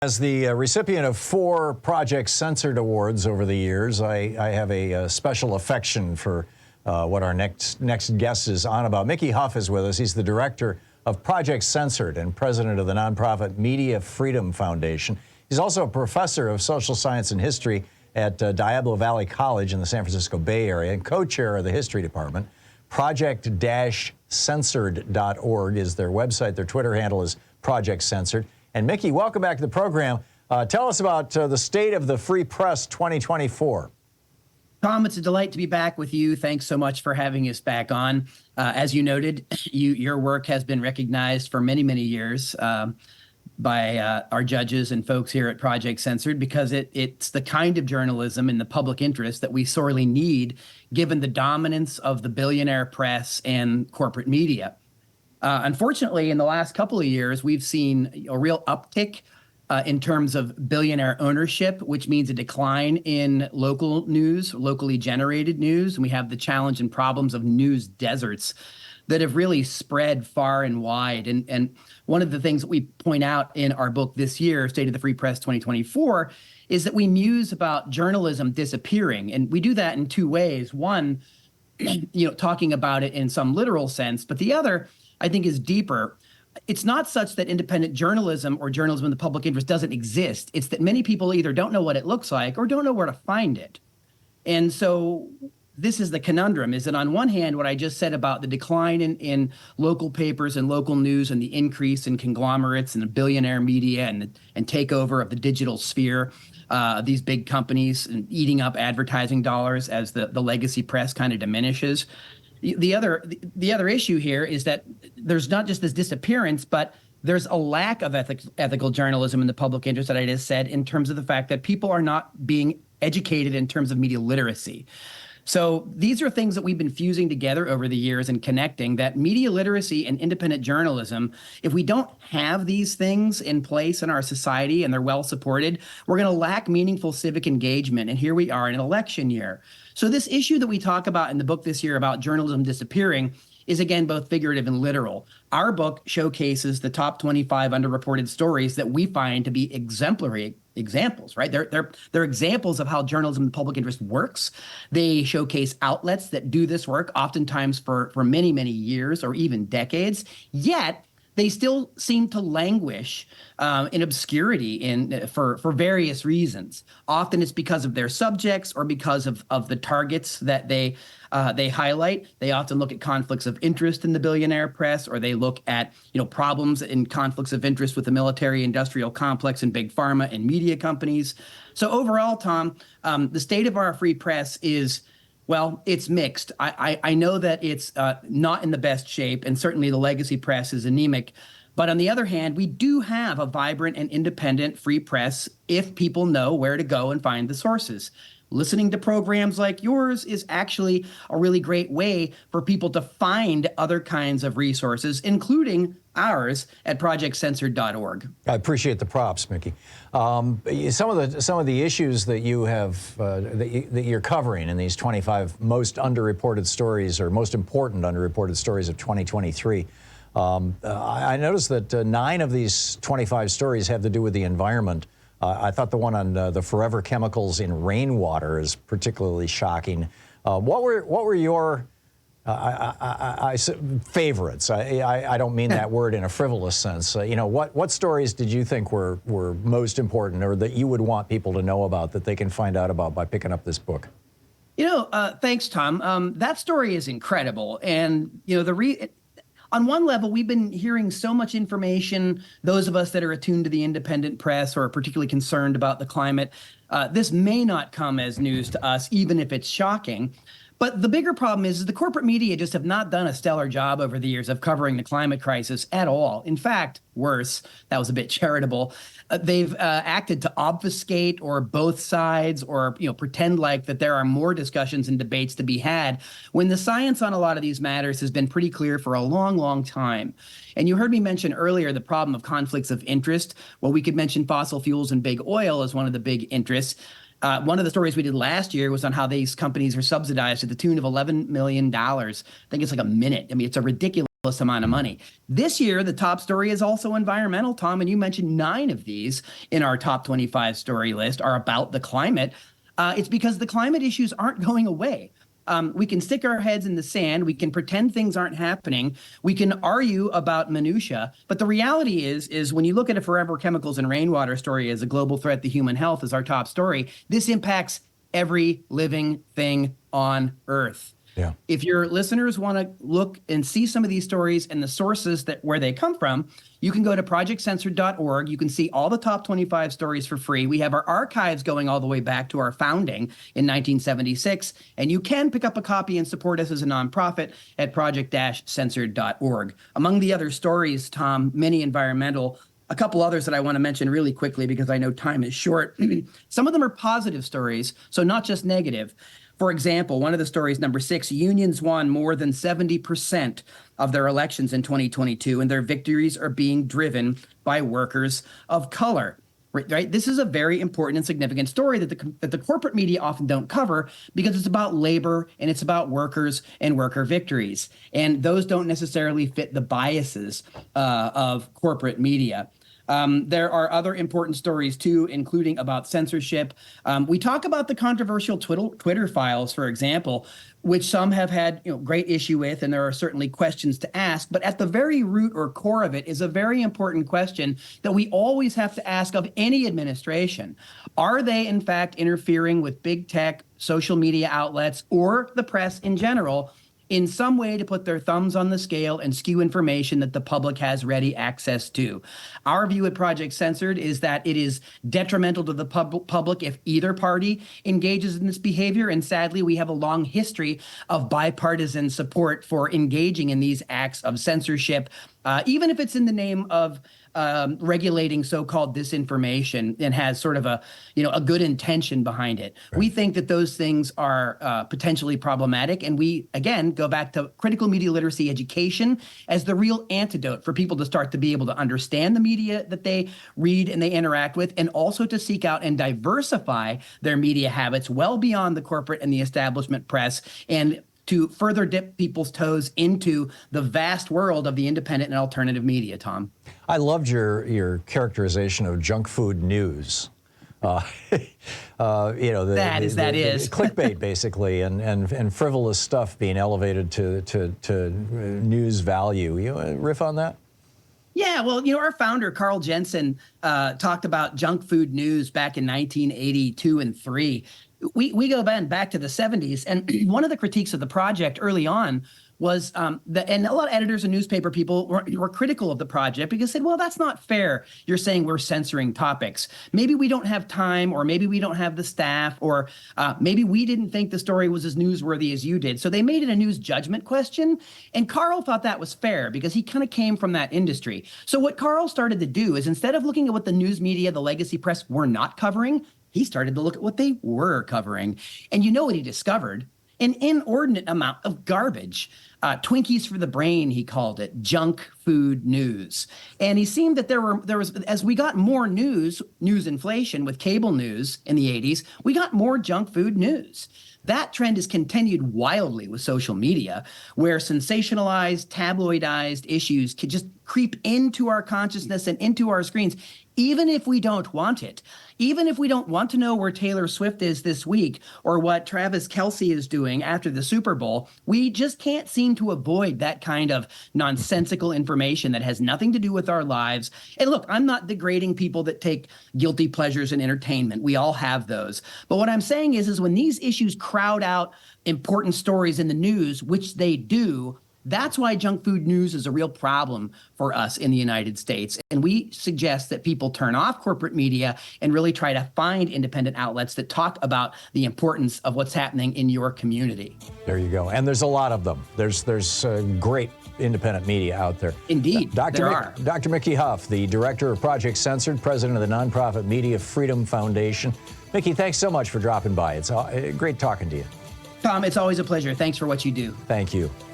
As the recipient of 4 Project Censored Awards over the years, I have a special affection for what our next guest is on about. Mickey Huff is with us. He's the director of Project Censored and president of the nonprofit Media Freedom Foundation. He's also a professor of social science and history at Diablo Valley College in the San Francisco Bay Area and co-chair of the history department. Project-censored.org is their website. Their Twitter handle is Project Censored. And Mickey, welcome back to the program. Tell us about the State of the Free Press 2024. Tom, it's a delight to be back with you. Thanks so much for having us back on. As you noted, your work has been recognized for many, many years by our judges and folks here at Project Censored because it's the kind of journalism in the public interest that we sorely need, given the dominance of the billionaire press and corporate media. Unfortunately, in the last couple of years, we've seen a real uptick in terms of billionaire ownership, which means a decline in local news, locally generated news. And we have the challenge and problems of news deserts that have really spread far and wide. And one of the things that we point out in our book this year, State of the Free Press 2024, is that we muse about journalism disappearing. And we do that in 2 ways. One, talking about it in some literal sense, but the other, I think, is deeper. It's not such that independent journalism or journalism in the public interest doesn't exist. It's that many people either don't know what it looks like or don't know where to find it. And so this is the conundrum, is that on one hand, what I just said about the decline in local papers and local news and the increase in conglomerates and the billionaire media and takeover of the digital sphere, these big companies and eating up advertising dollars as the legacy press kind of diminishes. The other issue here is that there's not just this disappearance, but there's a lack of ethical journalism in the public interest that I just said, in terms of the fact that people are not being educated in terms of media literacy. So these are things that we've been fusing together over the years and connecting, that media literacy and independent journalism, if we don't have these things in place in our society and they're well supported, we're going to lack meaningful civic engagement. And here we are in an election year. So this issue that we talk about in the book this year about journalism disappearing is, again, both figurative and literal. Our book showcases the top 25 underreported stories that we find to be exemplary examples, right? They're examples of how journalism in the public interest works. They showcase outlets that do this work, oftentimes for many, many years or even decades, yet they still seem to languish in obscurity for various reasons. Often it's because of their subjects or because of the targets that they highlight. They often look at conflicts of interest in the billionaire press, or they look at problems in conflicts of interest with the military-industrial complex and big pharma and media companies. So overall, Tom, the state of our free press is, well, it's mixed. I know that it's not in the best shape, and certainly the legacy press is anemic. But on the other hand, we do have a vibrant and independent free press if people know where to go and find the sources. Listening to programs like yours is actually a really great way for people to find other kinds of resources, including ours at projectcensored.org. I appreciate the props, Mickey. Some of the issues that you have that you're covering in these 25 most underreported stories, or most important underreported stories of 2023. I noticed that 9 of these 25 stories have to do with the environment. I thought the one on the forever chemicals in rainwater is particularly shocking. What were your favorites? I don't mean that word in a frivolous sense. What stories did you think were most important, or that you would want people to know about, that they can find out about by picking up this book? Thanks, Tom. That story is incredible, and on one level, we've been hearing so much information, those of us that are attuned to the independent press or are particularly concerned about the climate. This may not come as news to us, even if it's shocking. But the bigger problem is the corporate media just have not done a stellar job over the years of covering the climate crisis at all. In fact, worse, that was a bit charitable, they've acted to obfuscate or both sides, or pretend like that there are more discussions and debates to be had, when the science on a lot of these matters has been pretty clear for a long, long time. And you heard me mention earlier the problem of conflicts of interest. Well, we could mention fossil fuels and big oil as one of the big interests. One of the stories we did last year was on how these companies are subsidized to the tune of $11 million. I think it's like a minute. I mean, it's a ridiculous amount of money. This year, the top story is also environmental, Tom, and you mentioned 9 of these in our top 25 story list are about the climate. It's because the climate issues aren't going away. We can stick our heads in the sand. We can pretend things aren't happening. We can argue about minutia. But the reality is when you look at a forever chemicals and rainwater story as a global threat to human health as our top story, this impacts every living thing on Earth. Yeah. If your listeners want to look and see some of these stories and the sources where they come from, you can go to projectcensored.org. You can see all the top 25 stories for free. We have our archives going all the way back to our founding in 1976. And you can pick up a copy and support us as a nonprofit at project-censored.org. Among the other stories, Tom, many environmental, a couple others that I want to mention really quickly because I know time is short. Some of them are positive stories, so not just negative. For example, one of the stories, number 6, unions won more than 70% of their elections in 2022, and their victories are being driven by workers of color. Right? This is a very important and significant story that the corporate media often don't cover because it's about labor and it's about workers and worker victories. And those don't necessarily fit the biases of corporate media. There are other important stories, too, including about censorship. We talk about the controversial Twitter files, for example, which some have had great issue with, and there are certainly questions to ask. But at the very root or core of it is a very important question that we always have to ask of any administration. Are they, in fact, interfering with big tech, social media outlets, or the press in general in some way to put their thumbs on the scale and skew information that the public has ready access to? Our view at Project Censored is that it is detrimental to the public if either party engages in this behavior. And sadly, we have a long history of bipartisan support for engaging in these acts of censorship, even if it's in the name of regulating so-called disinformation and has sort of a good intention behind it. Right. We think that those things are potentially problematic. And we, again, go back to critical media literacy education as the real antidote for people to start to be able to understand the media that they read and they interact with, and also to seek out and diversify their media habits well beyond the corporate and the establishment press, and to further dip people's toes into the vast world of the independent and alternative media, Tom. I loved your characterization of junk food news. The clickbait, basically, and frivolous stuff being elevated to news value. You riff on that? Yeah, well, our founder, Carl Jensen, talked about junk food news back in 1982 and 3. We go back to the 70s, and one of the critiques of the project early on was and a lot of editors and newspaper people were critical of the project because they said, well, that's not fair. You're saying we're censoring topics. Maybe we don't have time, or maybe we don't have the staff, or maybe we didn't think the story was as newsworthy as you did. So they made it a news judgment question. And Carl thought that was fair because he kind of came from that industry. So what Carl started to do is, instead of looking at what the news media, the legacy press, were not covering, he started to look at what they were covering. And you know what he discovered? An inordinate amount of garbage. Twinkies for the brain, he called it, junk food news. And he seemed that there was, as we got more news inflation with cable news in the 80s, we got more junk food news. That trend has continued wildly with social media, where sensationalized, tabloidized issues could just creep into our consciousness and into our screens, even if we don't want it. Even if we don't want to know where Taylor Swift is this week or what Travis Kelce is doing after the Super Bowl, we just can't seem to avoid that kind of nonsensical information that has nothing to do with our lives. And look, I'm not degrading people that take guilty pleasures in entertainment. We all have those. But what I'm saying is when these issues crowd out important stories in the news, which they do, that's why junk food news is a real problem for us in the United States. And we suggest that people turn off corporate media and really try to find independent outlets that talk about the importance of what's happening in your community. There you go. And there's a lot of them. There's great independent media out there. Indeed, there are. Dr. Mickey Huff, the director of Project Censored, president of the nonprofit Media Freedom Foundation. Mickey, thanks so much for dropping by. It's great talking to you. Tom, it's always a pleasure. Thanks for what you do. Thank you.